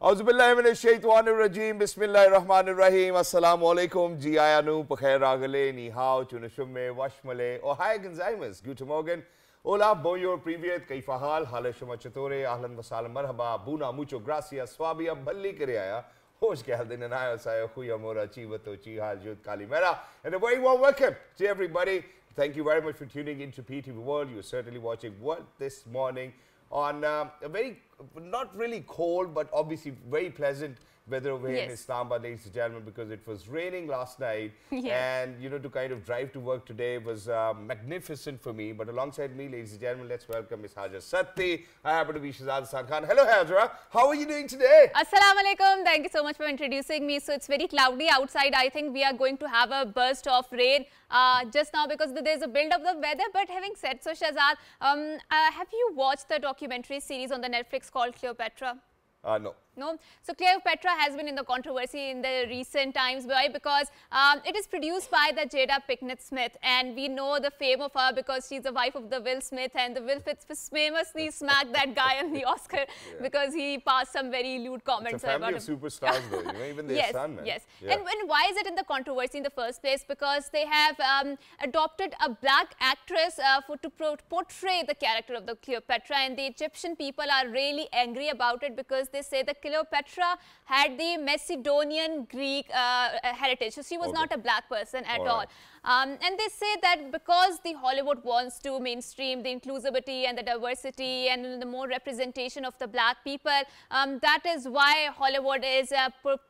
Auzubillahiminash-shaytanir-rajim. Bismillahir-rahmanir-rahim. Assalamualaikum. Ji ayanu, pakhair ragale, ni hao, chunashumme, washmale. Oh, hi, Gonzaimas. Guten Morgen. Hola, bonjour, privyet, kaifa hal, halashuma chatore, ahlan wa salam, marhaba, buna, mucho gracias, swabia, balli kariya. Hosh ke hal din anayo sayo, khuya mora, chivato, chihal, jut, kalimera. And a very warm welcome to everybody. Thank you very much for tuning into PTV World. You're certainly watching World this morning on a very, not really cold, but obviously very pleasant weather over here in Islamabad, ladies and gentlemen, because it was raining last night. And, you know, to kind of drive to work today was magnificent for me. But alongside me, ladies and gentlemen, let's welcome Ms. Hajar Satti. I happen to be Shahzad Hassan Khan. Hello, Hajra. How are you doing today? Assalamu alaikum. Thank you so much for introducing me. So it's very cloudy outside. I think we are going to have a burst of rain just now because there's a build of the weather. But having said so, Shahzad, have you watched the documentary series on the Netflix called Cleopatra? No. No. So Cleopatra has been in the controversy in the recent times. Why? Because it is produced by the Jada Pinkett Smith, and we know the fame of her because she's the wife of the Will Smith, and the Will Smith famously smacked that guy on the Oscar because he passed some very lewd comments. It's a family of superstars, though. You know, even their son, man. Yes. And why is it in the controversy in the first place? Because they have adopted a black actress to portray the character of the Cleopatra, and the Egyptian people are really angry about it because they say that Cleopatra had the Macedonian Greek heritage. So she was not a black person at all. And they say that because the Hollywood wants to mainstream the inclusivity and the diversity and the more representation of the black people, that is why Hollywood is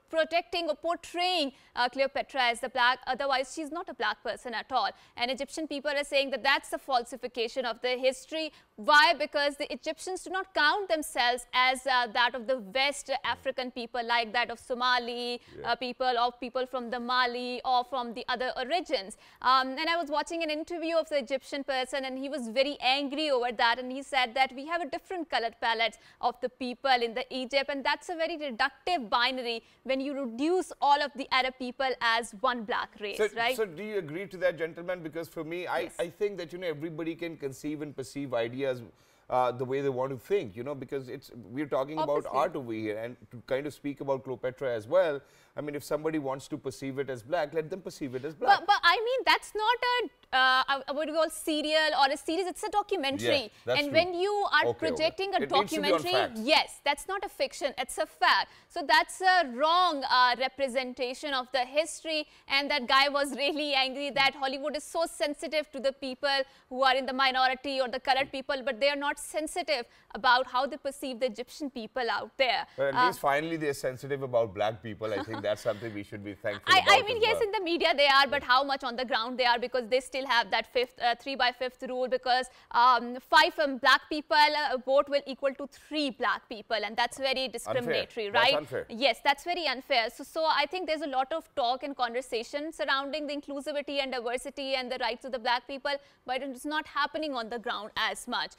protecting or portraying Cleopatra as the black. Otherwise, she's not a black person at all. And Egyptian people are saying that that's a falsification of the history. Why? Because the Egyptians do not count themselves as that of the West African people, like that of Somali people, or people from the Mali or from the other origins. And I was watching an interview of the Egyptian person, and he was very angry over that. And he said that we have a different colored palette of the people in the Egypt, and that's a very reductive binary when you reduce all of the Arab people as one black race, right? So do you agree to that, gentlemen? Because for me, I think that, you know, everybody can conceive and perceive ideas the way they want to think, you know, because we're talking about art over here, and to kind of speak about Cleopatra as well. I mean, if somebody wants to perceive it as black, let them perceive it as black. But I mean, that's not what you call serial or a series. It's a documentary. Yeah, and when you are projecting a documentary, yes, that's not a fiction. It's a fact. So that's a wrong representation of the history. And that guy was really angry that Hollywood is so sensitive to the people who are in the minority or the colored people, but they are not sensitive about how they perceive the Egyptian people out there. But at least finally they're sensitive about black people. I think that's something we should be thankful about. I mean, yes, in the media they are, but how much on the ground they are, because they still have that 3/5 rule, because 5 black people vote will equal to 3 black people, and that's very discriminatory, unfair. Right? That's unfair. Yes, that's very unfair. So I think there's a lot of talk and conversation surrounding the inclusivity and diversity and the rights of the black people, but it's not happening on the ground as much.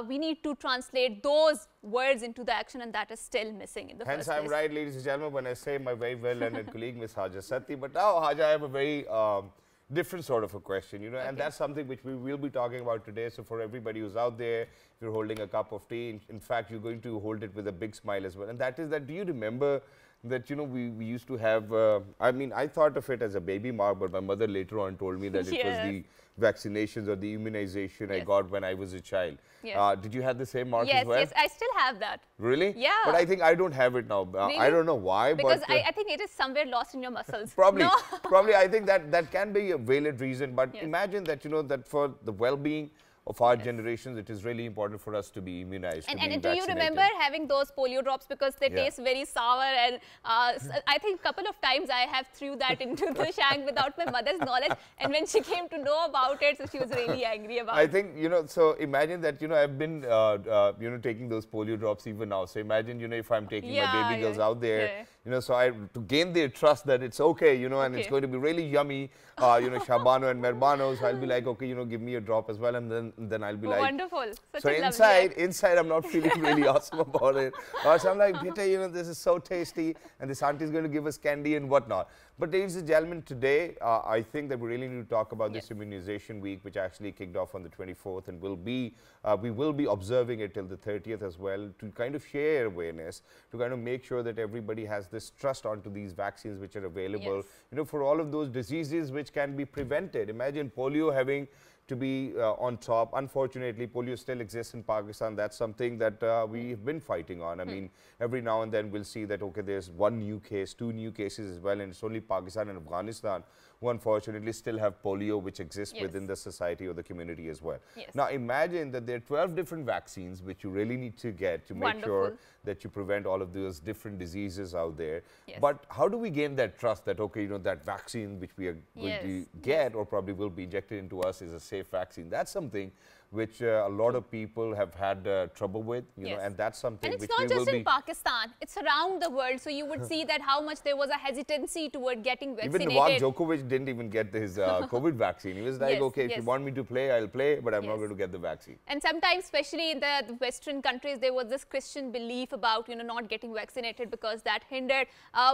We need to translate those words into the action, and that is still missing in the first place. Hence, I'm right, ladies and gentlemen, when I say my very well-learned colleague, Ms. Hajar Satti. But now, Hajar, I have a very different sort of a question, you know, and that's something which we will be talking about today. So for everybody who's out there, if you're holding a cup of tea, in fact, you're going to hold it with a big smile as well. And that is that, do you remember that, you know, we used to have, I mean, I thought of it as a baby mark, but my mother later on told me that it was the vaccinations or the immunization I got when I was a child. Did you have the same mark as well? Yes, I still have that. Really? Yeah. But I think I don't have it now. Really? I don't know why. Because but, I think it is somewhere lost in your muscles. Probably. No? Probably. I think that can be a valid reason. But imagine that, you know, that for the well-being of our generations, it is really important for us to be immunized. And do you remember having those polio drops, because they taste very sour, and I think a couple of times I have threw that into the shank without my mother's knowledge, and when she came to know about it, so she was really angry about it. I think, you know, so imagine that, you know, I've been, you know, taking those polio drops even now. So imagine, you know, if I'm taking my baby girls out there, you so to gain their trust that it's okay, and it's going to be really yummy, Shabano and Merbano, so I'll be like, okay, give me a drop as well, and then I'll be like, wonderful. Such so a lovely inside I'm not feeling really awesome about it. So I'm like, Beta, this is so tasty, and this auntie is going to give us candy and whatnot. But ladies and gentlemen, today I think that we really need to talk about this immunization week, which actually kicked off on the 24th, and we will be observing it till the 30th as well, to kind of share awareness, to kind of make sure that everybody has this trust onto these vaccines which are available, for all of those diseases which can be prevented. Imagine polio having to be on top. Unfortunately, polio still exists in Pakistan. That's something that we've been fighting on. I mean, every now and then we'll see that, okay, there's one new case, two new cases as well, and it's only Pakistan and Afghanistan who unfortunately still have polio, which exists within the society or the community as well. Now, imagine that there are 12 different vaccines which you really need to get to make sure that you prevent all of those different diseases out there. But how do we gain that trust that, okay, that vaccine which we are going to get or probably will be injected into us is a safe vaccine? That's something which a lot of people have had trouble with, and that's something and which it's we not will just in Pakistan, it's around the world. So you would see that how much there was a hesitancy toward getting vaccinated. Even Novak Djokovic didn't even get his COVID vaccine. He was like, okay, if you want me to play, I'll play, but I'm not going to get the vaccine. And sometimes, especially in the Western countries, there was this Christian belief about, not getting vaccinated because that hindered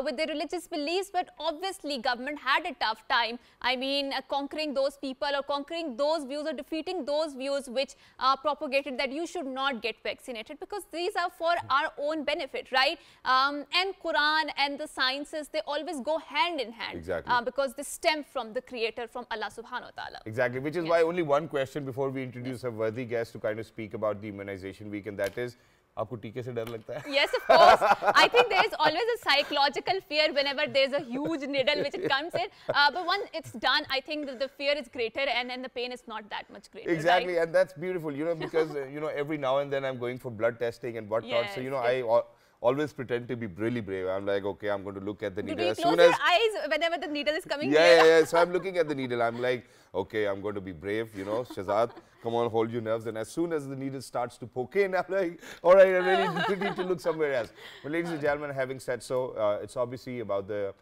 with their religious beliefs. But obviously, government had a tough time. I mean, conquering those people or conquering those views or defeating those views which propagated that you should not get vaccinated, because these are for our own benefit, right? And Quran and the sciences, they always go hand in hand. Exactly. Because they stem from the creator, from Allah subhanahu wa ta'ala. Exactly, which is why only one question before we introduce a worthy guest to kind of speak about the immunization week, and that is, आपको टीके से डर लगता है? Yes, of course. I think there is always a psychological fear whenever there is a huge needle which it comes in. But once it's done, I think that the fear is greater and the pain is not that much greater. Exactly, right? and that's beautiful, because, every now and then I'm going for blood testing and whatnot. So, I always pretend to be really brave. I'm like, okay, I'm going to look at the needle. Do you close your eyes whenever the needle is coming? Yeah. So I'm looking at the needle. I'm like, okay, I'm going to be brave, Shazad, come on, hold your nerves. And as soon as the needle starts to poke in, I'm like, all right, I really need to look somewhere else. But ladies and gentlemen, having said so, it's obviously about the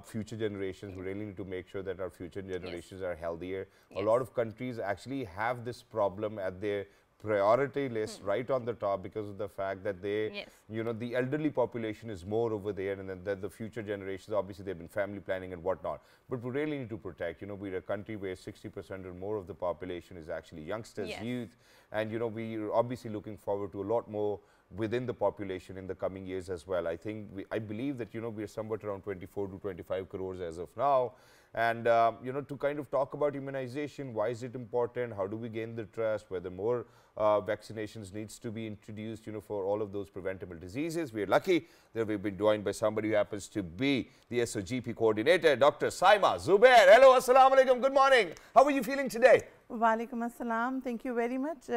future generations. We really need to make sure that our future generations are healthier. A lot of countries actually have this problem at their priority list right on the top because of the fact that they, the elderly population is more over there, and then the future generations, obviously they've been family planning and whatnot. But we really need to protect, we're a country where 60% or more of the population is actually youngsters, youth, and we're obviously looking forward to a lot more within the population in the coming years as well. I think, I believe that, we're somewhat around 24 to 25 crores as of now. And, to kind of talk about immunization, why is it important? How do we gain the trust? Whether more vaccinations needs to be introduced, for all of those preventable diseases. We're lucky that we've been joined by somebody who happens to be the SOGP coordinator, Dr. Saima Zubair. Hello, assalamu alaikum. Good morning. How are you feeling today? Walaikum assalam. Thank you very much.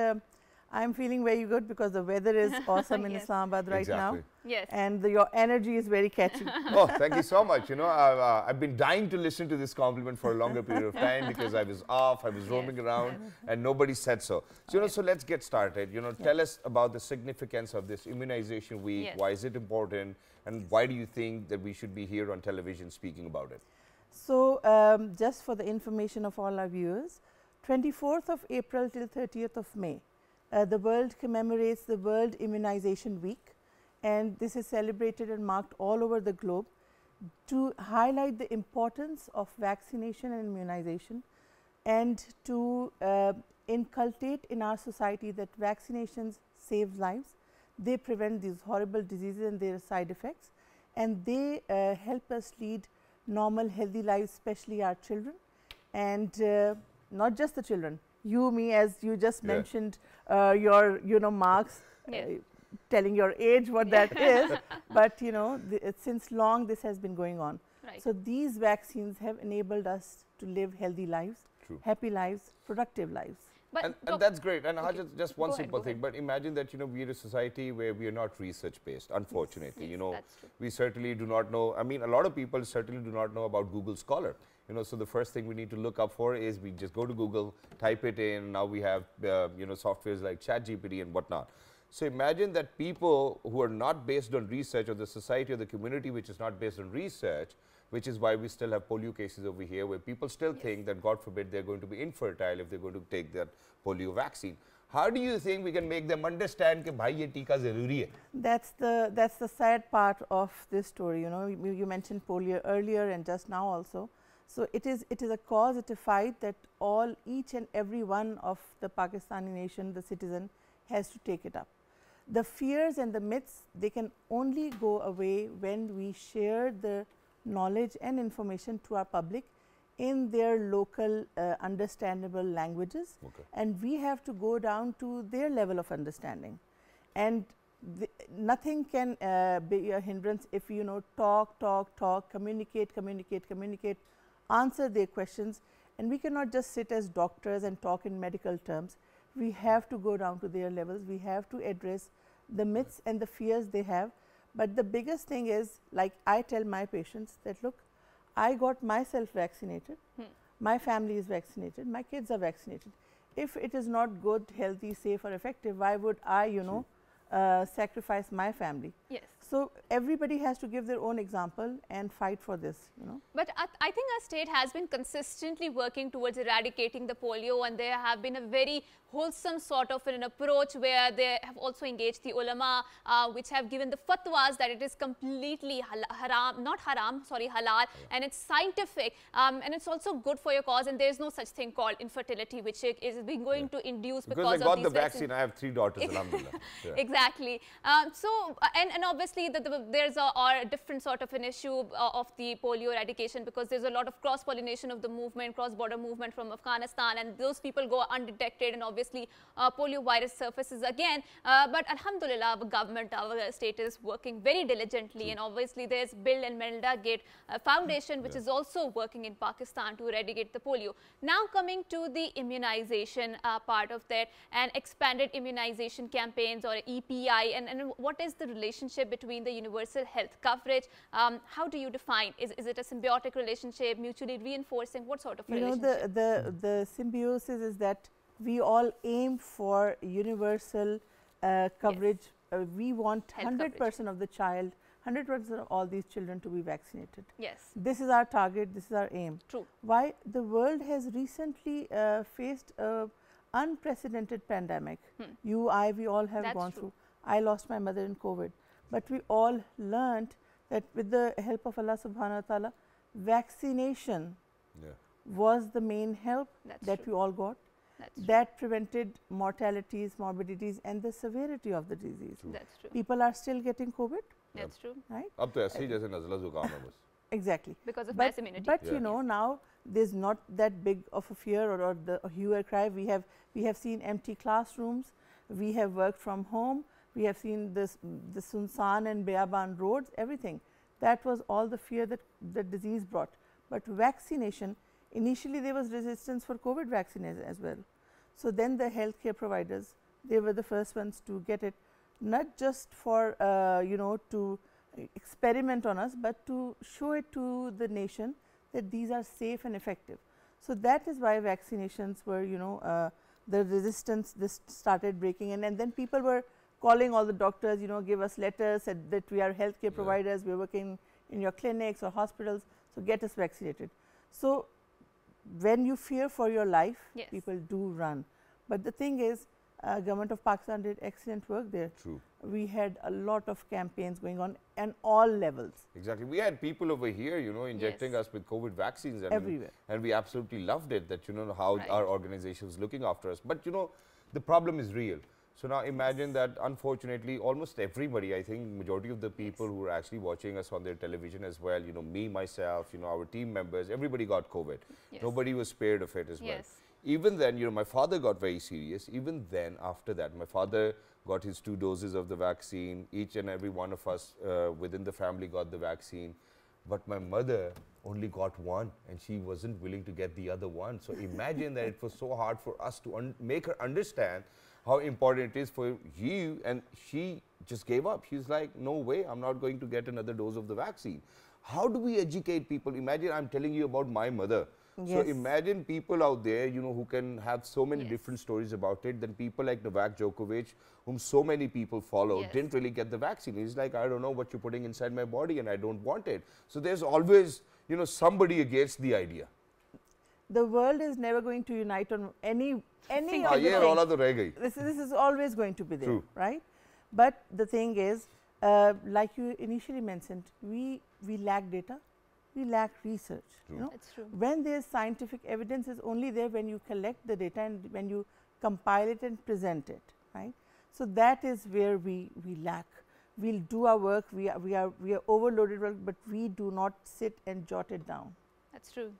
I'm feeling very good because the weather is awesome in Islamabad right now. Yes. And your energy is very catchy. Oh, thank you so much. I've been dying to listen to this compliment for a longer period of time because I was off, I was roaming around, and nobody said so. So, so let's get started. Tell us about the significance of this immunization week. Why is it important? And why do you think that we should be here on television speaking about it? So, just for the information of all our viewers, 24th of April till 30th of May, the world commemorates the World Immunization Week, and this is celebrated and marked all over the globe to highlight the importance of vaccination and immunization, and to inculcate in our society that vaccinations save lives, they prevent these horrible diseases and their side effects, and they help us lead normal healthy lives, especially our children, and not just the children. You, me, as you just mentioned, your, marks, telling your age, what that is. But, since long this has been going on. Right. So, these vaccines have enabled us to live healthy lives, happy lives, productive lives. And that's great. And just one simple thing. But imagine that, we're a society where we are not research-based, unfortunately. We certainly do not know. I mean, a lot of people certainly do not know about Google Scholar. So the first thing we need to look up for is we just go to Google, type it in. Now we have, softwares like ChatGPT and whatnot. So imagine that people who are not based on research, or the society or the community which is not based on research, which is why we still have polio cases over here, where people still think that, God forbid, they're going to be infertile if they're going to take that polio vaccine. How do you think we can make them understand that bhai ye tika zaruri hai? That's the sad part of this story. You know, you mentioned polio earlier and just now also. So it is a cause, it's a fight that each and every one of the Pakistani nation, the citizen, has to take it up. The fears and the myths, they can only go away when we share the knowledge and information to our public in their local understandable languages, and we have to go down to their level of understanding. And nothing can be a hindrance if you know talk, communicate, answer their questions. And we cannot just sit as doctors and talk in medical terms. We have to go down to their levels. We have to address the myths and the fears they have. But the biggest thing is, like I tell my patients that, look, I got myself vaccinated, my family is vaccinated, my kids are vaccinated. If it is not good, healthy, safe or effective, why would I, you know, sacrifice my family? Yes. So everybody has to give their own example and fight for this, you know. But I think our state has been consistently working towards eradicating the polio, and there have been a very wholesome sort of an approach where they have also engaged the ulama, which have given the fatwas that it is completely halal, and it's scientific, and it's also good for your cause, and there is no such thing called infertility, which is being going to induce because I of got these the vaccine. I have 3 daughters, alhamdulillah. Yeah. Exactly. And obviously there's a different sort of an issue of the polio eradication, because there's a lot of cross-pollination of the movement, cross-border movement from Afghanistan, and those people go undetected, and obviously polio virus surfaces again. But alhamdulillah, our government, our state is working very diligently, and obviously there's Bill and Melinda Gates Foundation, which is also working in Pakistan to eradicate the polio. Now coming to the immunization part of that, and expanded immunization campaigns, or EPI, and what is the relationship between the universal health coverage? How do you define? Is it a symbiotic relationship, mutually reinforcing? What sort of relationship? You know, the symbiosis is that we all aim for universal coverage. Yes. We want 100% of the child, 100% of all these children to be vaccinated. Yes. This is our target, this is our aim. True. Why? The world has recently faced an unprecedented pandemic. You, I, we all have gone through. I lost my mother in COVID. But we all learned that with the help of Allah subhanahu wa ta'ala, vaccination was the main help that we all got. That prevented mortalities, morbidities, and the severity of the disease. That's true. People are still getting COVID. That's true. Right? Ab to aise hi jaise nazla zukam hai bas. Exactly. Because of mass immunity. But you know, now there's not that big of a fear or the hue and cry. We have seen empty classrooms. We have worked from home. We have seen the Sunsan and Beaban roads, everything. That was all the fear that the disease brought. But vaccination, initially there was resistance for COVID vaccine as well. So then the healthcare providers, they were the first ones to get it, not just for, you know, to experiment on us, but to show it to the nation that these are safe and effective. So that is why vaccinations were, you know, the resistance, this started breaking, and then people were calling all the doctors, you know, give us letters, said that we are healthcare providers, we are working in your clinics or hospitals, so get us vaccinated. So when you fear for your life, people do run. But the thing is, government of Pakistan did excellent work there. True. We had a lot of campaigns going on and all levels. Exactly. We had people over here, you know, injecting us with COVID vaccines. Everywhere. And we absolutely loved it, that, you know, how our organization is looking after us. But, you know, the problem is real. So now imagine that, unfortunately, almost everybody, I think majority of the people who are actually watching us on their television as well, you know, me, myself, you know, our team members, everybody got COVID. Nobody was spared of it as well. Even then, you know, my father got very serious. Even then, after that, my father got his 2 doses of the vaccine. Each and every one of us within the family got the vaccine. But my mother only got 1, and she wasn't willing to get the other one. So imagine that it was so hard for us to make her understand how important it is for you, and she just gave up. She's like, no way, I'm not going to get another dose of the vaccine. How do we educate people? Imagine I'm telling you about my mother. So Yes. imagine people out there, who can have so many different stories about it. Then people like Novak Djokovic, whom so many people follow, didn't really get the vaccine. He's like, I don't know what you're putting inside my body and I don't want it. So there's always, somebody against the idea. The world is never going to unite on any of the things. This is always going to be there. True. Right? But the thing is, like you initially mentioned, we lack data, we lack research. That's true. When there's scientific evidence, is only there when you collect the data and when you compile it and present it, right? So that is where we lack. We'll do our work, we are overloaded work, but we do not sit and jot it down. That's true.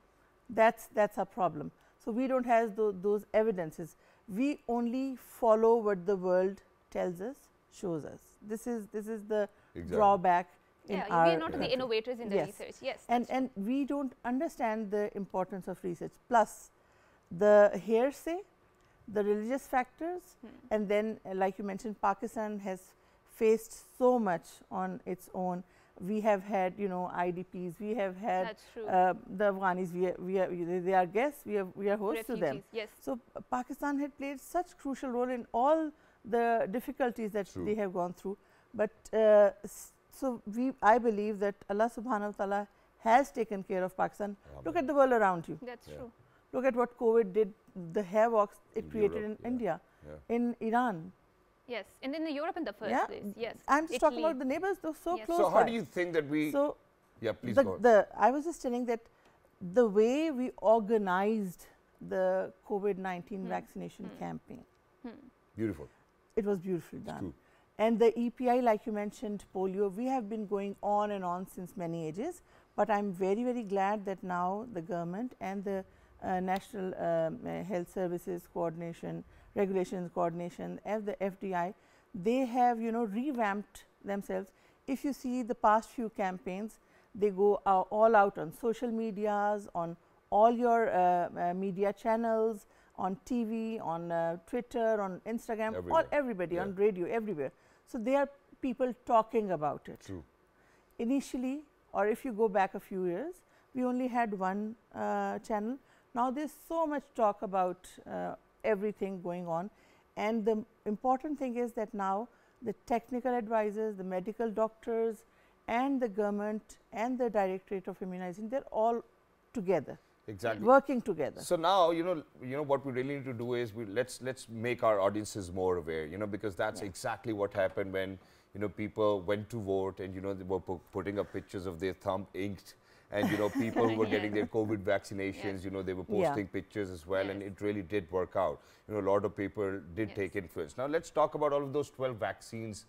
That's our problem. So we don't have those evidences. We only follow what the world tells us, shows us. This is the drawback in our we are not the innovators in the research. Yes, and we don't understand the importance of research. Plus, the hearsay, the religious factors, and then, like you mentioned, Pakistan has faced so much on its own. We have had, IDPs. We have had the Afghanis. They are guests. We are hosts to them. Yes. So Pakistan had played such crucial role in all the difficulties that they have gone through. But so I believe that Allah Subhanahu wa Taala has taken care of Pakistan. Look at the world around you. That's true. Look at what COVID did, the havoc it created in India, in Iran. Yes, and in Europe in the first place. Yes, I'm just talking about the neighbors; those so close. So how do you think that we? So please go on. I was just telling that the way we organized the COVID-19 vaccination campaign, beautiful. It was beautifully done. And the EPI, like you mentioned, polio, we have been going on and on since many ages. But I'm very, very glad that now the government and the National Health Services Coordination, Regulations Coordination, and the FDI, they have, revamped themselves. If you see the past few campaigns, they go all out on social medias, on all your media channels, on TV, on Twitter, on Instagram, everybody, on radio, everywhere. So there are people talking about it. True. Initially, or if you go back a few years, we only had one channel. Now there's so much talk about everything going on, and the important thing is that now the technical advisors, the medical doctors, and the government and the Directorate of Immunization, they're all together. Exactly. Working together. So now, what we really need to do is let's make our audiences more aware, because that's exactly what happened when, people went to vote and, they were putting up pictures of their thumb inked, and, people were getting their COVID vaccinations, they were posting pictures as well, and it really did work out. A lot of people did take influence. Now let's talk about all of those 12 vaccines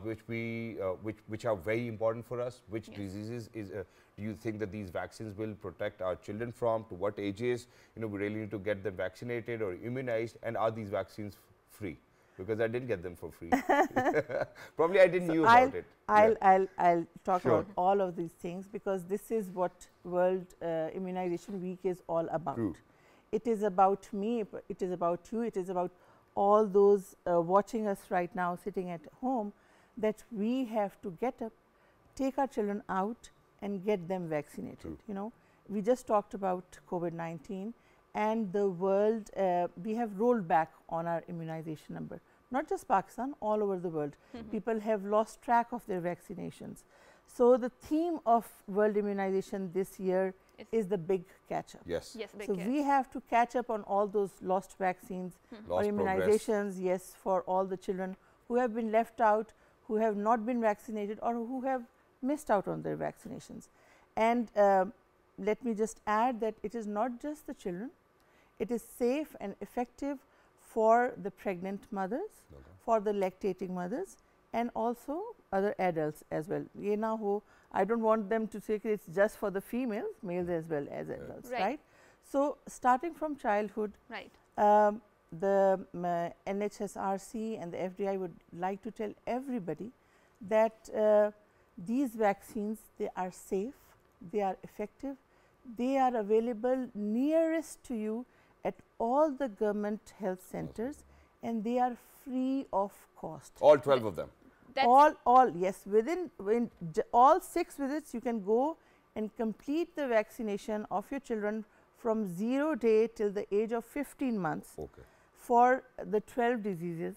which are very important for us. Which diseases do you think that these vaccines will protect our children from? To what ages? We really need to get them vaccinated or immunized. And are these vaccines free? Because I didn't get them for free. Probably I didn't knew about it. I'll talk about all of these things, because this is what World Immunization Week is all about. True. It is about me, it is about you, it is about all those watching us right now, sitting at home, that we have to get up, take our children out and get them vaccinated. True. We just talked about COVID-19, and the world, we have rolled back on our immunization number. Not just Pakistan, all over the world. People have lost track of their vaccinations. So the theme of World Immunization this year is the big catch up. Yes. So we have to catch up on all those lost vaccines or immunizations, for all the children who have been left out, who have not been vaccinated, or who have missed out on their vaccinations. And let me just add that it is not just the children, it is safe and effective for the pregnant mothers, for the lactating mothers, and also other adults as well. I don't want them to say it's just for the females, males as well as adults, right? So starting from childhood, the NHSRC and the FDI would like to tell everybody that these vaccines, they are safe, they are effective, they are available nearest to you at all the government health centers, and they are free of cost. All 12 of them? Yes. Within all 6 visits, you can go and complete the vaccination of your children from 0 day till the age of 15 months. Okay. For the 12 diseases,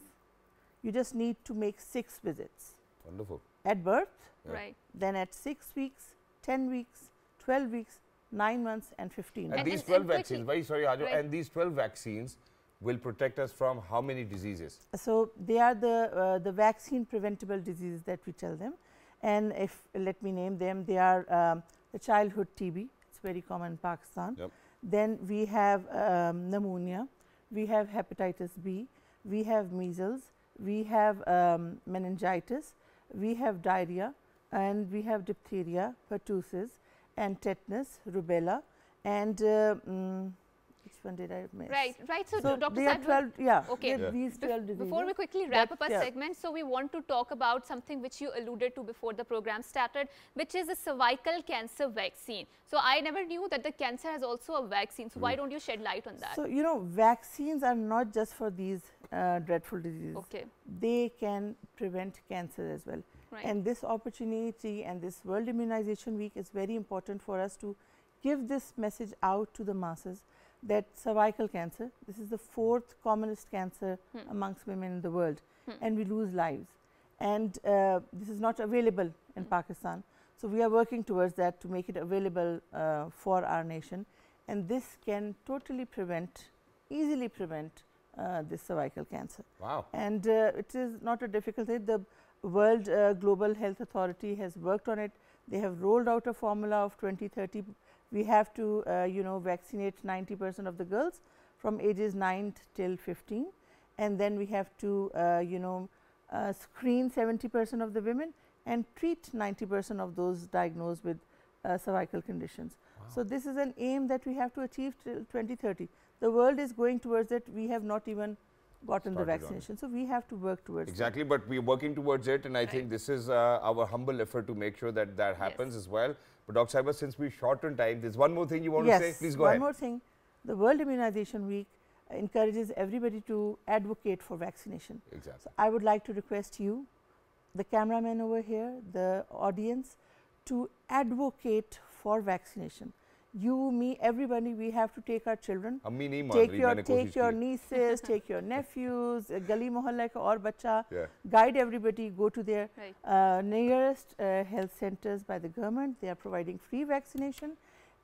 you just need to make 6 visits. Wonderful. At birth, Right. then at 6 weeks, 10 weeks, 12 weeks, 9 months and 15 months. And these and 12 quickly, vaccines, very sorry, Hajo, right. and these 12 vaccines will protect us from how many diseases? So, they are the vaccine preventable diseases that we tell them, and if let me name them, they are the childhood TB, it's very common in Pakistan. Yep. Then we have pneumonia, we have hepatitis B, we have measles, we have meningitis, we have diarrhea, and we have diphtheria, pertussis, and tetanus, rubella, and which one did I miss? Right, right. So, So Dr. they are Saib, 12, yeah, Okay. yeah. These 12 diseases. before we quickly wrap up our yeah. segment, so we want to talk about something which you alluded to before the program started, which is the cervical cancer vaccine. So, I never knew that the cancer has also a vaccine. So, why don't you shed light on that? So, you know, vaccines are not just for these dreadful diseases. Okay. They can prevent cancer as well. Right. And this opportunity and this World Immunization Week is very important for us to give this message out to the masses that cervical cancer, this is the 4th commonest cancer amongst women in the world, and we lose lives. And this is not available in Pakistan. So, we are working towards that to make it available for our nation, and this can totally prevent, easily prevent this cervical cancer. Wow. And it is not a difficult thing. The World Global Health Authority has worked on it. They have rolled out a formula of 2030. We have to, vaccinate 90% of the girls from ages 9 till 15, and then we have to, screen 70% of the women and treat 90% of those diagnosed with cervical conditions. Wow. So, this is an aim that we have to achieve till 2030. The world is going towards it. We have not even gotten the vaccination. So, we have to work towards Exactly, but we are working towards it, and I think this is our humble effort to make sure that that happens as well. But Dr. Saiba, since we shorten time, there's one more thing you want to say? Please go ahead. One more thing. The World Immunization Week encourages everybody to advocate for vaccination. Exactly. So, I would like to request you, the cameraman over here, the audience, to advocate for vaccination. You, me, everybody, we have to take our children, take your nieces, take your nephews, gali mohalla ka aur bacha, guide everybody, go to their nearest health centers by the government. They are providing free vaccination,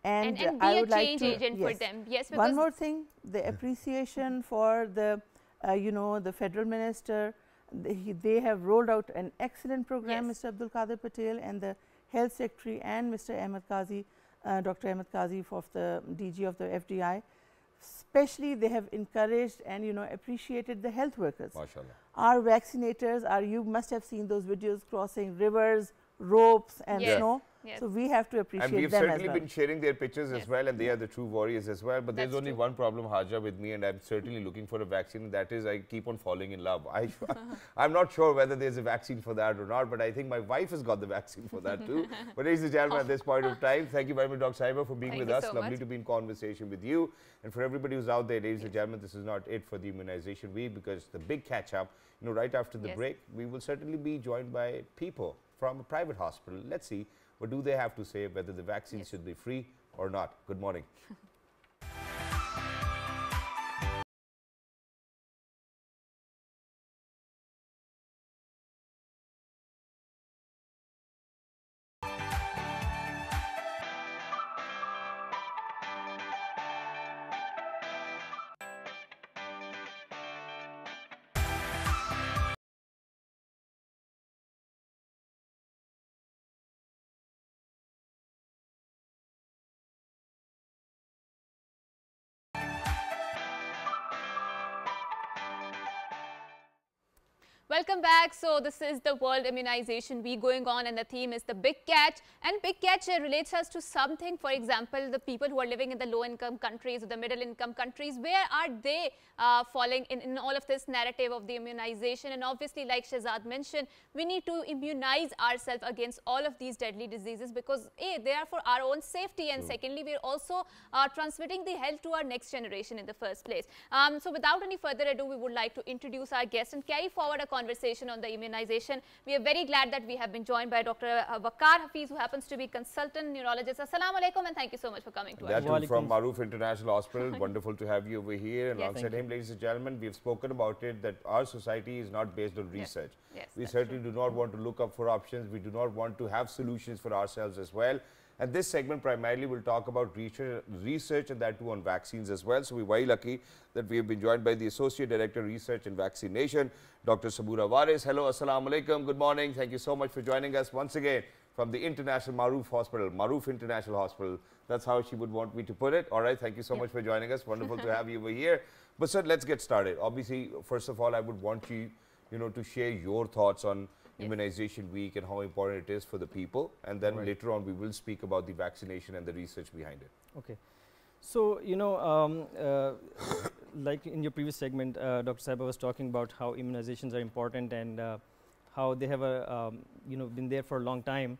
and be I would a like change to agent for them. Yes, because one more thing, the appreciation for the the federal minister. They have rolled out an excellent program, Mr. Abdul Qadir Patel, and the health secretary, and Mr. Ahmed Qazi, Dr. Ahmed Qazi of the DG of the FDI. Especially they have encouraged and appreciated the health workers. Mashallah. Our vaccinators are, you must have seen those videos crossing rivers, ropes and snow. So, we have to appreciate them as well. And we've certainly been sharing their pictures as well, and they are the true warriors as well. But there's only one problem, Haja, with me, and I'm certainly looking for a vaccine, and that is I keep on falling in love. I'm not sure whether there's a vaccine for that or not, but I think my wife has got the vaccine for that too. But ladies and gentlemen, at this point of time, thank you very much, Dr. Saiba, for being with us. So Lovely to be in conversation with you. And for everybody who's out there, ladies and gentlemen, this is not it for the immunization week, because the big catch up, right after the break, we will certainly be joined by people from a private hospital. Let's see, what do they have to say, whether the vaccine should be free or not. Good morning. Welcome back. So, this is the World Immunization Week going on, and the theme is the big catch. And big catch relates us to something. For example, the people who are living in the low-income countries or the middle-income countries, where are they falling in all of this narrative of the immunization? And obviously, like Shahzad mentioned, we need to immunize ourselves against all of these deadly diseases, because A, they are for our own safety, and secondly, we are also transmitting the health to our next generation in the first place. So, without any further ado, we would like to introduce our guest and carry forward a conversation on the immunization. We are very glad that we have been joined by Dr. Waqar Hafiz, who happens to be consultant neurologist. Assalamu alaikum, and thank you so much for coming to us. That too from Maroof International Hospital. Wonderful to have you over here. And alongside him, ladies and gentlemen, we have spoken about it that our society is not based on research. Yes, we certainly do not want to look up for options. We do not want to have solutions for ourselves as well. And this segment primarily will talk about research and that too on vaccines as well. So we're very lucky that we have been joined by the Associate Director Research and Vaccination, Dr. Sabura Waris. Hello, assalamu alaikum. Good morning. Thank you so much for joining us once again from the International Maroof Hospital, Maroof International Hospital. That's how she would want me to put it. All right. Thank you so much for joining us. Wonderful to have you over here. But sir, let's get started. Obviously, first of all, I would want you, to share your thoughts on Immunization Week and how important it is for the people, and then later on we will speak about the vaccination and the research behind it. Okay. So, like in your previous segment, Dr. Saiba was talking about how immunizations are important and how they have been there for a long time,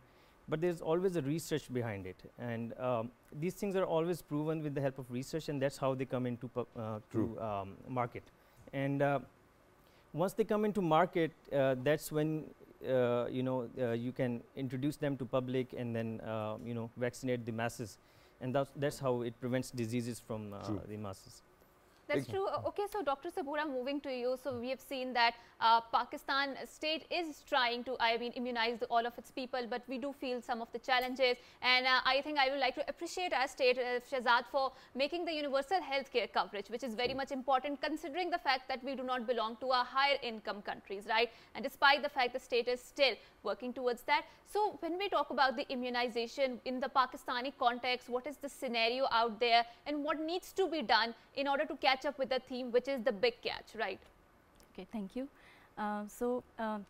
but there's always a research behind it, and these things are always proven with the help of research, and that's how they come into market. And once they come into market, that's when you can introduce them to public and then vaccinate the masses, and that's how it prevents diseases from the masses. That's true. Okay, so Dr. Sabura, moving to you. So we have seen that Pakistan state is trying to, immunize all of its people, but we do feel some of the challenges. And I think I would like to appreciate our state, Shahzad, for making the universal healthcare coverage, which is very much important considering the fact that we do not belong to a higher income countries, right? And despite the fact the state is still working towards that. So when we talk about the immunization in the Pakistani context, what is the scenario out there and what needs to be done in order to catch up with the theme, which is the big catch, right? Okay, thank you.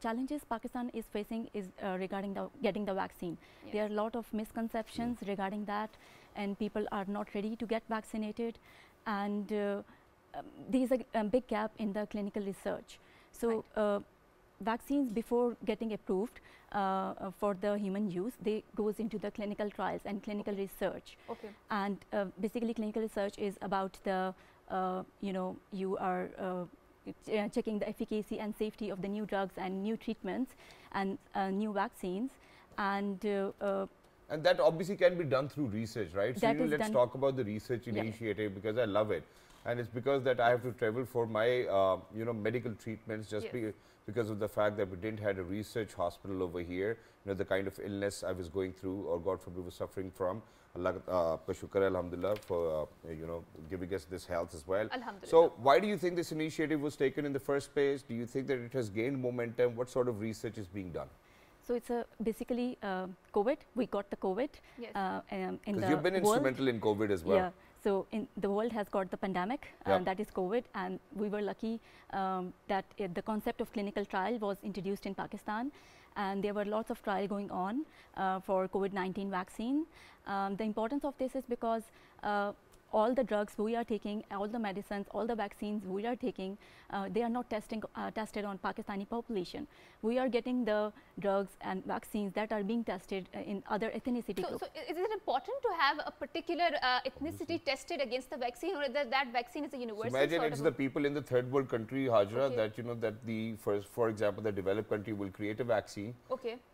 Challenges Pakistan is facing is regarding getting the vaccine. Yes. There are a lot of misconceptions regarding that, and people are not ready to get vaccinated, and there is a big gap in the clinical research. So vaccines, before getting approved for the human use, they goes into the clinical trials and clinical research. Okay. And basically clinical research is about the you are checking the efficacy and safety of the new drugs and new treatments and new vaccines, and that obviously can be done through research, right? So let's talk about the research initiative, because I love it, and it's because that I have to travel for my medical treatments just because of the fact that we didn't have a research hospital over here. The kind of illness I was going through, or God forbid was suffering from. Allah ka shukar, alhamdulillah, for giving us this health as well. So why do you think this initiative was taken in the first place? Do you think that it has gained momentum? What sort of research is being done? So it's basically COVID. We got the COVID. Yes. Because you've been instrumental in COVID as well. Yeah. So the world has got the pandemic, that is COVID, and we were lucky that the concept of clinical trial was introduced in Pakistan, and there were lots of trial going on for COVID-19 vaccine. The importance of this is because all the drugs we are taking, all the medicines, all the vaccines we are taking, they are not tested on Pakistani population. We are getting the drugs and vaccines that are being tested in other ethnicity groups. So is it important to have a particular ethnicity tested against the vaccine, or that vaccine is a universal? So imagine it's the people in the third world country, Hajra, that that the for example, the developed country will create a vaccine,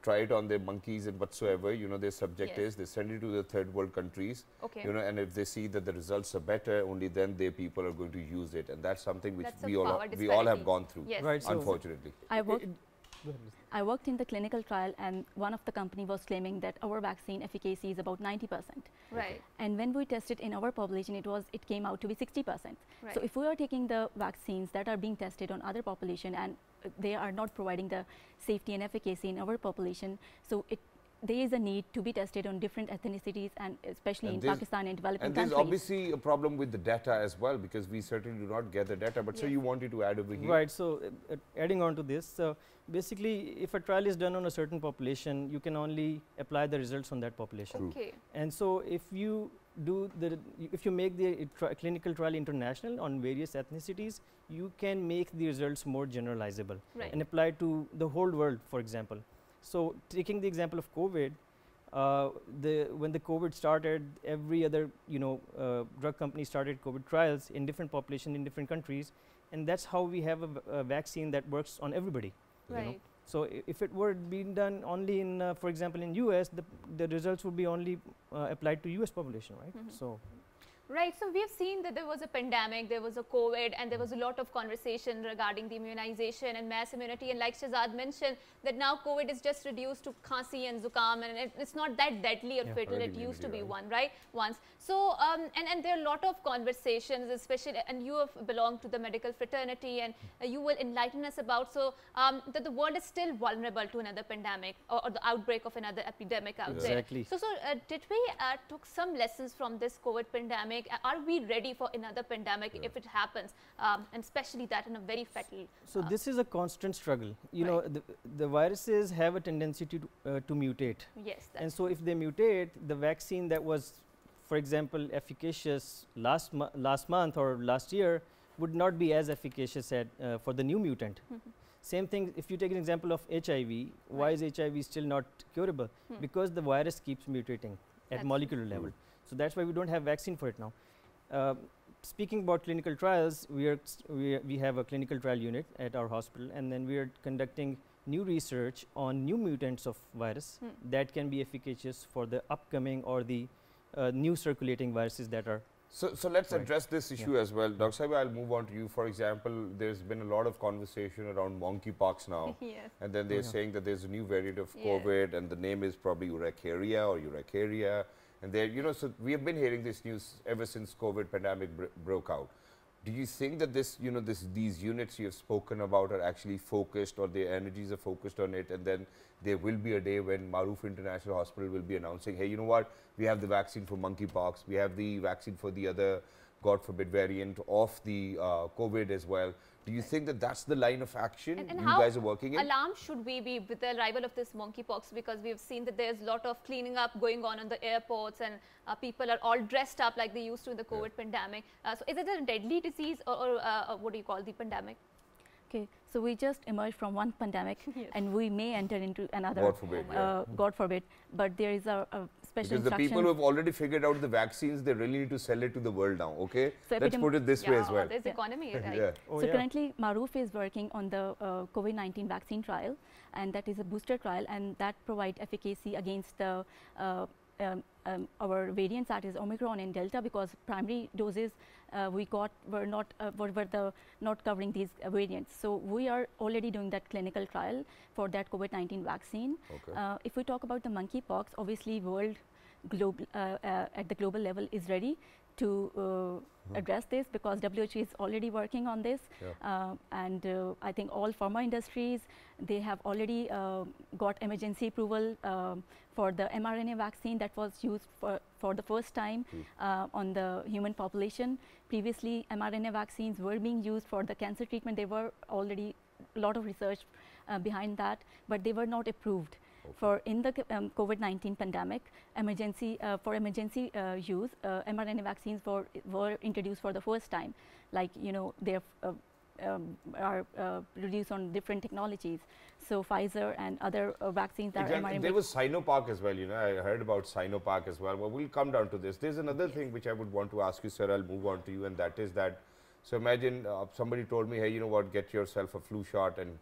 try it on their monkeys and whatsoever, their subject is, they send it to the third world countries, and if they see that the results are better, only then their people are going to use it, and that's something which we all have gone through, right, unfortunately. I worked in the clinical trial, and one of the company was claiming that our vaccine efficacy is about 90%. Right. And when we tested in our population, it came out to be 60%. Right. So if we are taking the vaccines that are being tested on other population and they are not providing the safety and efficacy in our population, so there is a need to be tested on different ethnicities, and especially in Pakistan and developing countries. And there's obviously a problem with the data as well, because we certainly do not gather data. But so you wanted to add over here. Right. So adding on to this, basically, if a trial is done on a certain population, you can only apply the results on that population. Okay. And so if you make the clinical trial international on various ethnicities, you can make the results more generalizable and apply to the whole world, for example. So taking the example of COVID, when the COVID started, every other drug company started COVID trials in different populations in different countries, and that's how we have a vaccine that works on everybody. You know? Right. So if it were being done only in, for example, in US, the results would be only applied to US population, right? So. Right, so we've seen that there was a pandemic, there was a COVID, and there was a lot of conversation regarding the immunization and mass immunity. And like Shahzad mentioned, that now COVID is just reduced to Khansi and Zukam, and it's not that deadly or fatal it used to be once. So, and there are a lot of conversations, especially, and you have belonged to the medical fraternity, and you will enlighten us about, so that the world is still vulnerable to another pandemic or the outbreak of another epidemic out there. Exactly. So did we took some lessons from this COVID pandemic? Are we ready for another pandemic if it happens, and especially that in a very fatal? So this is a constant struggle. You know, the viruses have a tendency to mutate. Yes. And so if they mutate, the vaccine that was, for example, efficacious last month or last year would not be as efficacious for the new mutant. Same thing if you take an example of HIV. Why is HIV still not curable? Because the virus keeps mutating at molecular level. So that's why we don't have vaccine for it now. Speaking about clinical trials, we have a clinical trial unit at our hospital, and then we are conducting new research on new mutants of virus that can be efficacious for the upcoming or the new circulating viruses that are. So let's address this issue as well. Dr. Sahiba, I'll move on to you. For example, there's been a lot of conversation around monkeypox now. Yes. And then they're saying that there's a new variant of COVID, and the name is probably urticaria. And there, you know, so we have been hearing this news ever since COVID pandemic broke out. Do you think that this, you know, these units you have spoken about are actually focused, or their energies are focused on it, and then there will be a day when Maroof International Hospital will be announcing, hey, you know what, we have the vaccine for monkeypox, we have the vaccine for the other, God forbid, variant of the COVID as well. Do you think that that's the line of action and you how guys are working in? alarmed should we be with the arrival of this monkeypox? Because we've seen that there's a lot of cleaning up going on the airports, and people are all dressed up like they used to in the COVID pandemic. So is it a deadly disease, or what do you call the pandemic? Okay, so we just emerged from one pandemic, and we may enter into another. God forbid. God forbid. But there is a special because the people who have already figured out the vaccines, they really need to sell it to the world now. Okay, so let's put it this way as well. There's economy, right? So currently, Maroof is working on the COVID-19 vaccine trial, and that is a booster trial, and that provides efficacy against the our variants, that is Omicron and Delta, because primary doses we got were not covering these variants. So we are already doing that clinical trial for that COVID-19 vaccine. Okay. If we talk about the monkeypox, obviously at the global level is ready to address this, because WHO is already working on this, and I think all pharma industries, they have already got emergency approval for the mRNA vaccine that was used for the first time on the human population. Previously, mRNA vaccines were being used for the cancer treatment. There were already a lot of research behind that, but they were not approved. For in the COVID-19 pandemic, for emergency use, mRNA vaccines were introduced for the first time. Like, you know, they are produced on different technologies. So Pfizer and other vaccines that are mRNA. There was Sinovac as well, you know, I heard about Sinovac as well. Well, we'll come down to this. There's another thing which I would want to ask you, sir. I'll move on to you, and that is that, so imagine somebody told me, hey, you know what, get yourself a flu shot and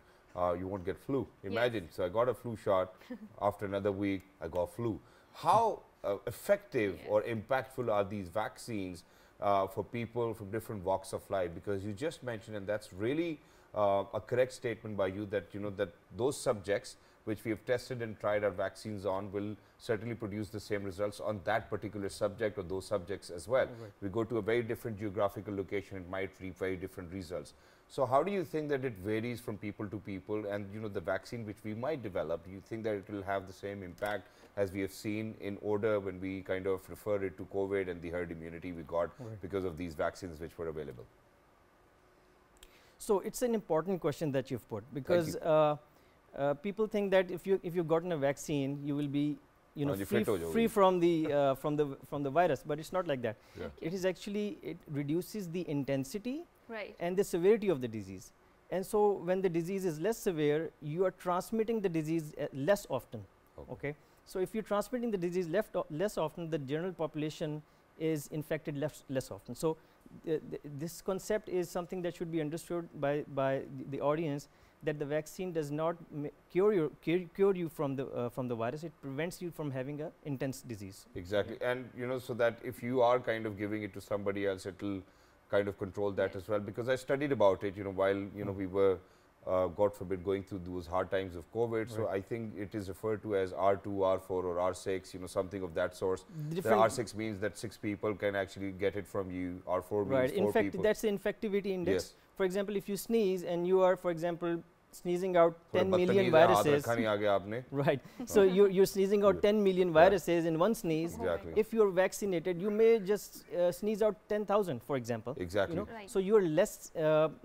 you won't get flu. Imagine. So I got a flu shot. After another week, I got flu. How effective or impactful are these vaccines for people from different walks of life? Because you just mentioned, and that's really a correct statement by you, that, you know, that those subjects which we have tested and tried our vaccines on will certainly produce the same results on that particular subject or those subjects as well. We go to a very different geographical location, it might reap very different results. So how do you think that it varies from people to people? And, you know, the vaccine which we might develop, do you think that it will have the same impact as we have seen in order when we kind of refer it to COVID and the herd immunity we got because of these vaccines which were available? So it's an important question that you've put, because people think that if you've gotten a vaccine, you will be, you know, free from the virus, but it's not like that. It is actually, it reduces the intensity and the severity of the disease. And so when the disease is less severe, you are transmitting the disease less often. Okay. So if you're transmitting the disease less often, the general population is infected less often. So this concept is something that should be understood by the audience, that the vaccine does not cure you from the virus. It prevents you from having a intense disease. Exactly, and so that if you are kind of giving it to somebody else, it will kind of control that as well. Because I studied about it, while we were, God forbid, going through those hard times of COVID. So I think it is referred to as R2, R4, or R6, something of that sort. The R6 means that 6 people can actually get it from you. R4 means 4 people. In fact, that's the infectivity index. For example, if you sneeze and you are, for example, sneezing out 10 million viruses, right? So you're sneezing out 10 million viruses in one sneeze. Exactly. If you're vaccinated, you may just sneeze out 10,000, for example. Exactly. So you're less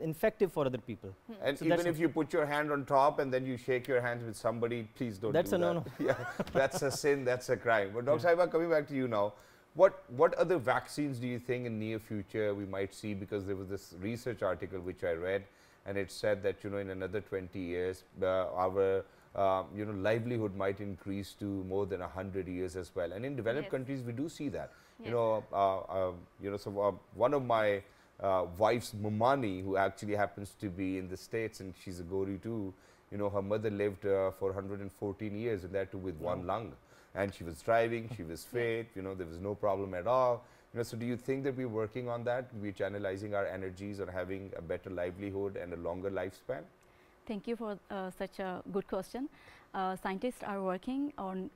infective for other people. And so even if you put your hand on top and then you shake your hands with somebody, please don't that's do that. No. Yeah, that's a sin, that's a crime. But Dr. Saiba, coming back to you now, what other vaccines do you think in near future we might see? Because there was this research article which I read, and it said that in another 20 years our livelihood might increase to more than 100 years as well. And in developed countries we do see that. So one of my wife's Mumani, who actually happens to be in the States, and she's a Gori too, her mother lived for 114 years, and that too with one lung. And she was driving, she was fit, there was no problem at all. So do you think that we're working on that? We're channelizing our energies on having a better livelihood and a longer lifespan? Thank you for such a good question. Scientists are working on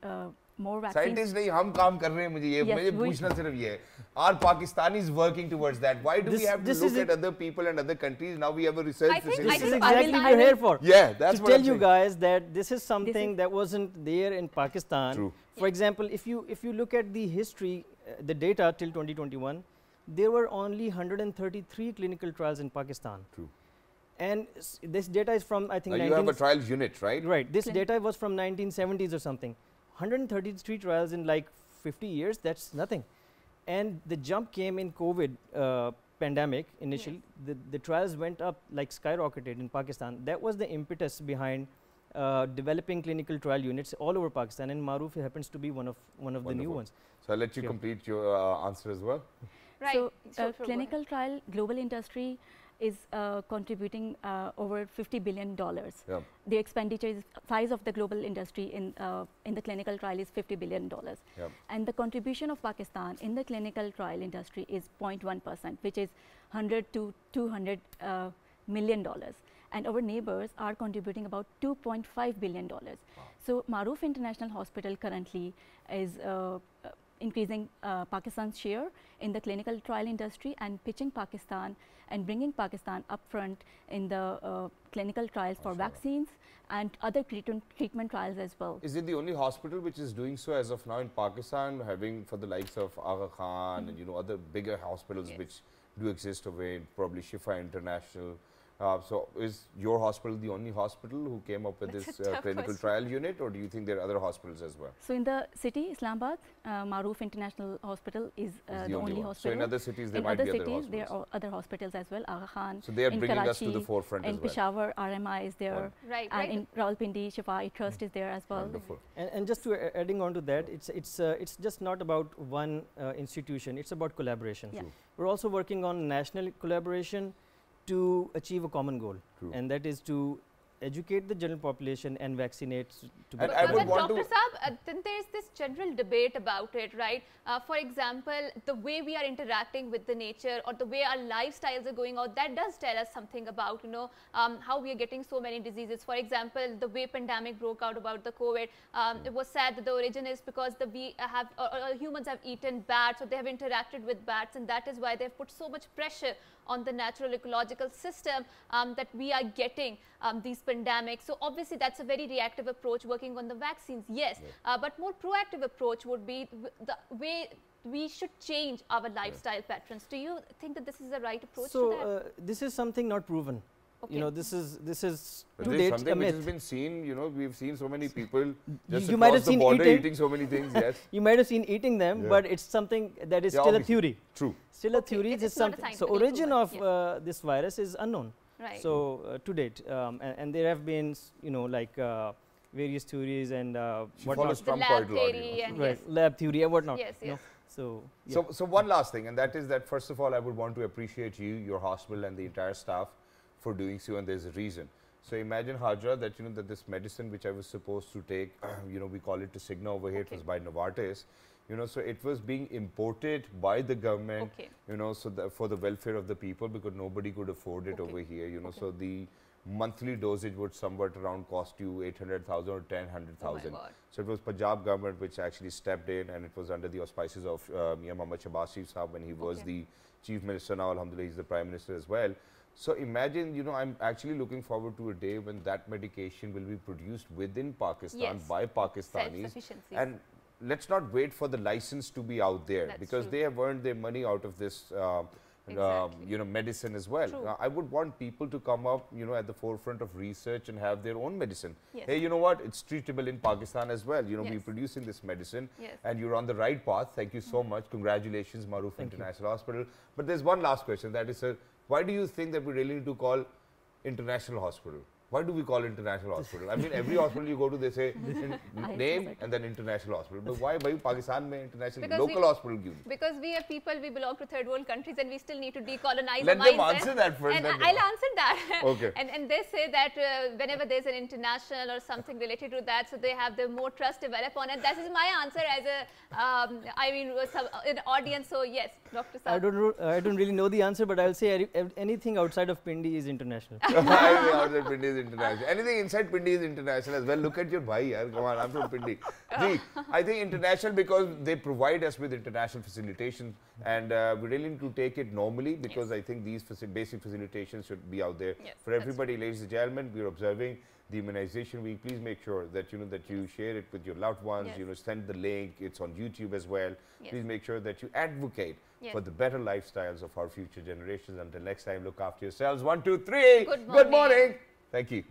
more vaccines. Scientists nahi, hum kaam kar rahe hain, mujhe पूछना सिर्फ ये है. Are Pakistanis working towards that? Why do we have to look at other people and other countries? Now we have a research facility. This is exactly what we're here for. Yeah, that's to tell you guys that this is something that wasn't there in Pakistan. True. For example, if you look at the history, the data till 2021, there were only 133 clinical trials in Pakistan. True. And this data is from, I think, you have a trials unit, right? Right. This data was from 1970s or something. 133 trials in like 50 years, that's nothing. And the jump came in COVID pandemic initially. The trials went up like skyrocketed in Pakistan. That was the impetus behind developing clinical trial units all over Pakistan, and Maroof happens to be one of the new ones. So I'll let you complete your answer as well. Right. So clinical trial global industry is contributing over $50 billion. Yep. The expenditure size of the global industry in the clinical trial is $50 billion. Yep. And the contribution of Pakistan in the clinical trial industry is 0.1%, which is $100 to $200 million. And our neighbors are contributing about $2.5 billion. Wow. So Maroof International Hospital currently is increasing Pakistan's share in the clinical trial industry and pitching Pakistan and bringing Pakistan up front in the clinical trials for vaccines and other treatment trials as well. Is it the only hospital which is doing so as of now in Pakistan, having for the likes of Aga Khan and other bigger hospitals which do exist over in probably Shifa International? So is your hospital the only hospital who came up with this clinical trial unit, or do you think there are other hospitals as well? So in the city, Islamabad, Maroof International Hospital is the only hospital. So in other cities there might be other hospitals? There are other hospitals as well, Aga Khan. So they are bringing Karachi, us to the forefront as well. In Peshawar, RMI is there. Right. And in Rawalpindi, Shifa Trust is there as well. Wonderful. And just to adding on to that, it's just not about one institution, it's about collaboration. Yeah. We're also working on national collaboration to achieve a common goal. True. And that is to educate the general population and vaccinate. And I would want Dr. Saab, then there's this general debate about it, right? For example, the way we are interacting with the nature or the way our lifestyles are going out, that does tell us something about, how we are getting so many diseases. For example, the way pandemic broke out about the COVID, it was said that the origin is because humans have eaten bats, or they have interacted with bats, and that is why they've put so much pressure on the natural ecological system that we are getting these pandemics. So obviously that's a very reactive approach working on the vaccines, yes. But more proactive approach would be the way we should change our lifestyle patterns. Do you think that this is the right approach to that? So this is something not proven. Okay. This is but to there's date something a which myth. has been seen, we've seen so many people just You might have across the seen border eating so many things, yes. You might have seen eating them, but it's something that is still a theory. True. Still a theory. It's Is not a something. So scientific origin proven, of this virus is unknown. Right. So to date, and there have been various theories and She whatnot. follows Trump lab quite a lot, theory and Right, lab theory and whatnot. Yes, yes. So, So one last thing, and that is that first of all, I would want to appreciate you, your hospital and the entire staff for doing so, and there's a reason. So imagine, Hajra, that that this medicine which I was supposed to take, we call it Tasigna over here. It was by Novartis. So it was being imported by the government. So for the welfare of the people, because nobody could afford it over here. So the monthly dosage would somewhat around cost you 800,000 or 10,000. So it was Punjab government which actually stepped in, and it was under the auspices of Muhammad Shahbaz Sharif Sahab when he was the Chief Minister. Now, alhamdulillah, he's the Prime Minister as well. So imagine, I'm actually looking forward to a day when that medication will be produced within Pakistan by Pakistanis. And let's not wait for the license to be out there, because they have earned their money out of this medicine as well. I would want people to come up, at the forefront of research and have their own medicine. Hey, you know what? It's treatable in Pakistan as well. We're producing this medicine, and you're on the right path. Thank you so much. Congratulations, Maroof International Hospital. But there's one last question. That is, sir, why do you think that we really need to call international hospital? Why do we call it international hospital? I mean, every hospital you go to, they say name and then international hospital. But why Pakistan mein international local hospital? Because we are people, we belong to third world countries, and we still need to decolonize. Let them answer that first. And I'll answer that. Okay. And they say that whenever there's an international or something related to that, so they have the more trust develop on it. That is my answer as an audience. So yes, Dr. Saab. I don't really know the answer, but I'll say anything outside of Pindi is international. Outside Pindi is international. Anything inside Pindi is international as well. Look at your bhai, yaar. Come on, I'm from Pindi. Gee, I think international because they provide us with international facilitation, and we really need to take it normally, because I think these basic facilitations should be out there for everybody. Ladies and gentlemen, we're observing the immunization week. Please make sure that that you share it with your loved ones. Send the link. It's on YouTube as well. Please make sure that you advocate for the better lifestyles of our future generations. Until next time, look after yourselves. 1, 2, 3. Good morning. Thank you.